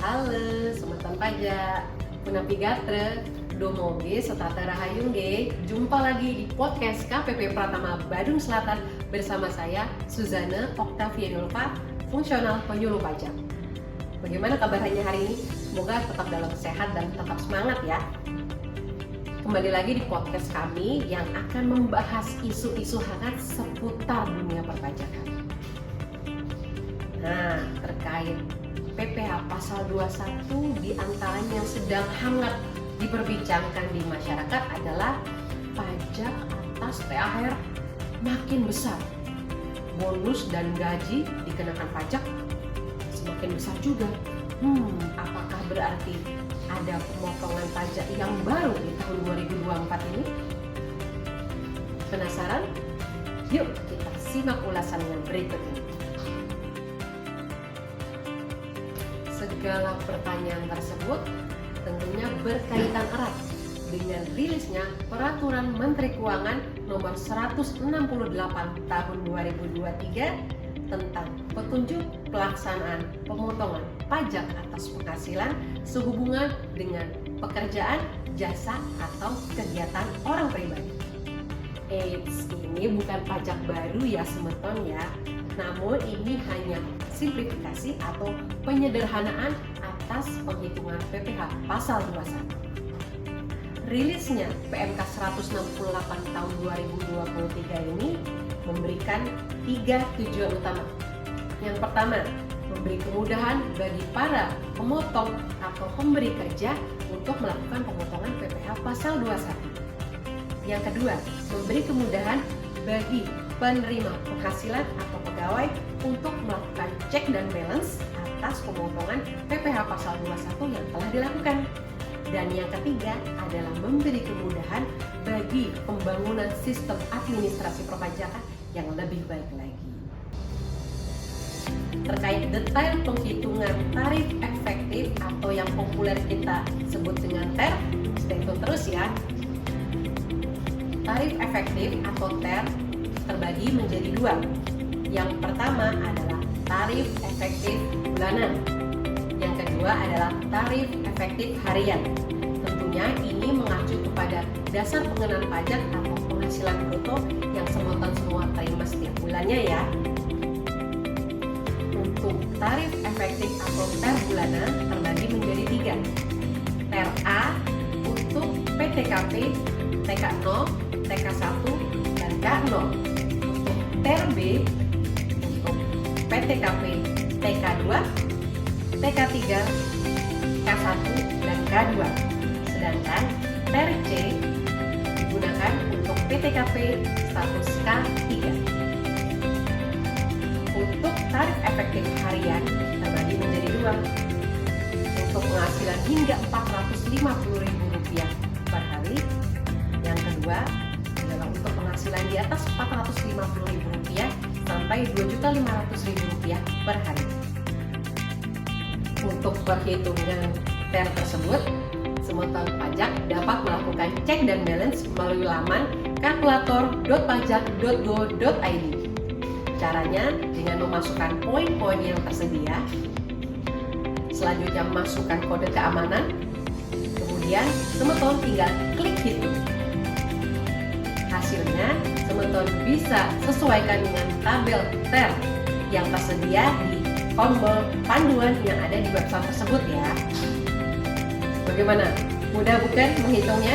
Halo, Sometan Pajak, Punapi Gatre, Domo G, Setata Rahayung G. Jumpa lagi di podcast KPP Pratama Badung Selatan bersama saya, Suzana Oktavianulfa, fungsional penyuluh pajak. Bagaimana kabarnya hari ini? Semoga tetap dalam sehat dan tetap semangat ya. Kembali lagi di podcast kami yang akan membahas isu-isu hangat seputar dunia perpajakan. Nah, terkait PPh Pasal 21 diantaranya yang sedang hangat diperbincangkan di masyarakat adalah pajak atas THR makin besar. Bonus dan gaji dikenakan pajak semakin besar juga. Apakah berarti ada pemotongan pajak yang baru di tahun 2024 ini? Penasaran? Yuk kita simak ulasannya berikut ini. Segala pertanyaan tersebut tentunya berkaitan erat dengan rilisnya Peraturan Menteri Keuangan Nomor 168 Tahun 2023 tentang petunjuk pelaksanaan pemotongan pajak atas penghasilan sehubungan dengan pekerjaan, jasa, atau kegiatan orang pribadi. Eits, ini bukan pajak baru ya semeton ya, namun ini hanya simplifikasi atau penyederhanaan atas penghitungan PPh Pasal 21. Rilisnya PMK 168 tahun 2023 ini memberikan 3 tujuan utama. Yang pertama, memberi kemudahan bagi para pemotong atau pemberi kerja untuk melakukan pemotongan PPh Pasal 21. Yang kedua, memberi kemudahan bagi penerima penghasilan atau pegawai untuk melakukan cek dan balance atas pemotongan PPh Pasal 21 yang telah dilakukan. Dan yang ketiga adalah memberi kemudahan bagi pembangunan sistem administrasi perpajakan yang lebih baik lagi. Terkait detail penghitungan tarif efektif atau yang populer kita sebut dengan TER, stay tune terus ya. Tarif efektif atau TER terbagi menjadi dua. Yang pertama adalah tarif efektif bulanan. Yang kedua adalah tarif efektif harian. Tentunya ini mengacu kepada dasar pengenaan pajak atau penghasilan bruto yang semutan semua terima setiap bulannya ya. Untuk tarif efektif atau TER bulanan terbagi menjadi 3. TER A untuk PTKP, TK0, TK1, dan K0. Untuk TER B untuk PTKP, TK2, TK3, K1, dan K2. Sedangkan TER C digunakan untuk PTKP status K3. Untuk tarif efektif harian terbagi menjadi 2. Untuk penghasilan hingga Rp450.000 per hari. Yang kedua adalah untuk penghasilan di atas Rp450.000 sampai Rp2.500.000 per hari. Untuk perhitungan TER tersebut, semutan pajak dapat melakukan cek dan balance melalui laman kalkulator.pajak.go.id. Caranya dengan memasukkan poin-poin yang tersedia, selanjutnya masukkan kode keamanan, kemudian semeton tinggal klik hitung. Hasilnya, semeton bisa sesuaikan dengan tabel TER yang tersedia di tombol panduan yang ada di website tersebut ya. Bagaimana? Mudah bukan menghitungnya?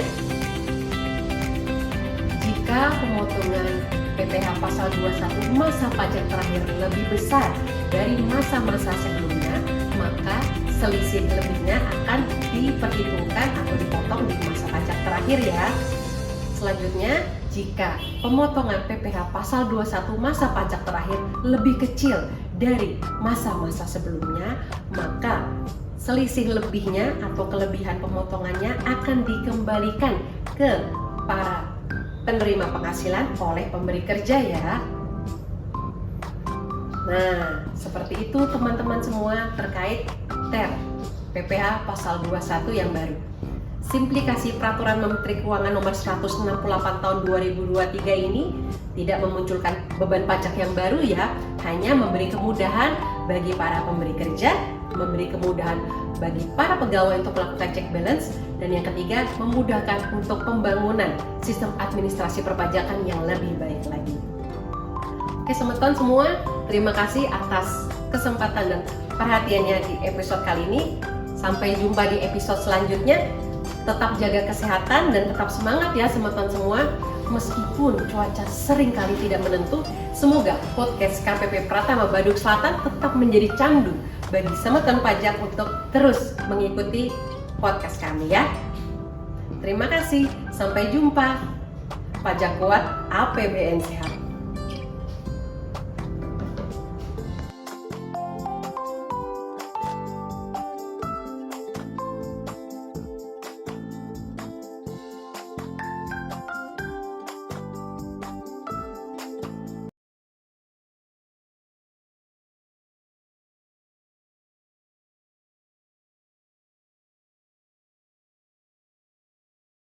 Jika pemotongan PPh Pasal 21 masa pajak terakhir lebih besar dari masa-masa sebelumnya, maka selisih lebihnya akan diperhitungkan atau dipotong di masa pajak terakhir ya. Selanjutnya, jika pemotongan PPh Pasal 21 masa pajak terakhir lebih kecil dari masa-masa sebelumnya, maka selisih lebihnya atau kelebihan pemotongannya akan dikembalikan ke para penerima penghasilan oleh pemberi kerja ya. Nah, seperti itu teman-teman semua terkait TER PPh Pasal 21 yang baru. Simplikasi Peraturan Menteri Keuangan Nomor 168 Tahun 2023 ini tidak memunculkan beban pajak yang baru ya, hanya memberi kemudahan bagi para pemberi kerja, memberi kemudahan bagi para pegawai untuk melakukan check balance, dan yang ketiga, memudahkan untuk pembangunan sistem administrasi perpajakan yang lebih baik lagi. Oke, sobat-sobat semua, terima kasih atas kesempatan dan perhatiannya di episode kali ini. Sampai jumpa di episode selanjutnya. Tetap jaga kesehatan dan tetap semangat ya sobat-sobat semua. Meskipun cuaca sering kali tidak menentu, semoga podcast KPP Pratama Badung Selatan tetap menjadi candu bagi sobat-sobat pajak untuk terus mengikuti podcast kami ya. Terima kasih, sampai jumpa. Pajak kuat, APBN sehat.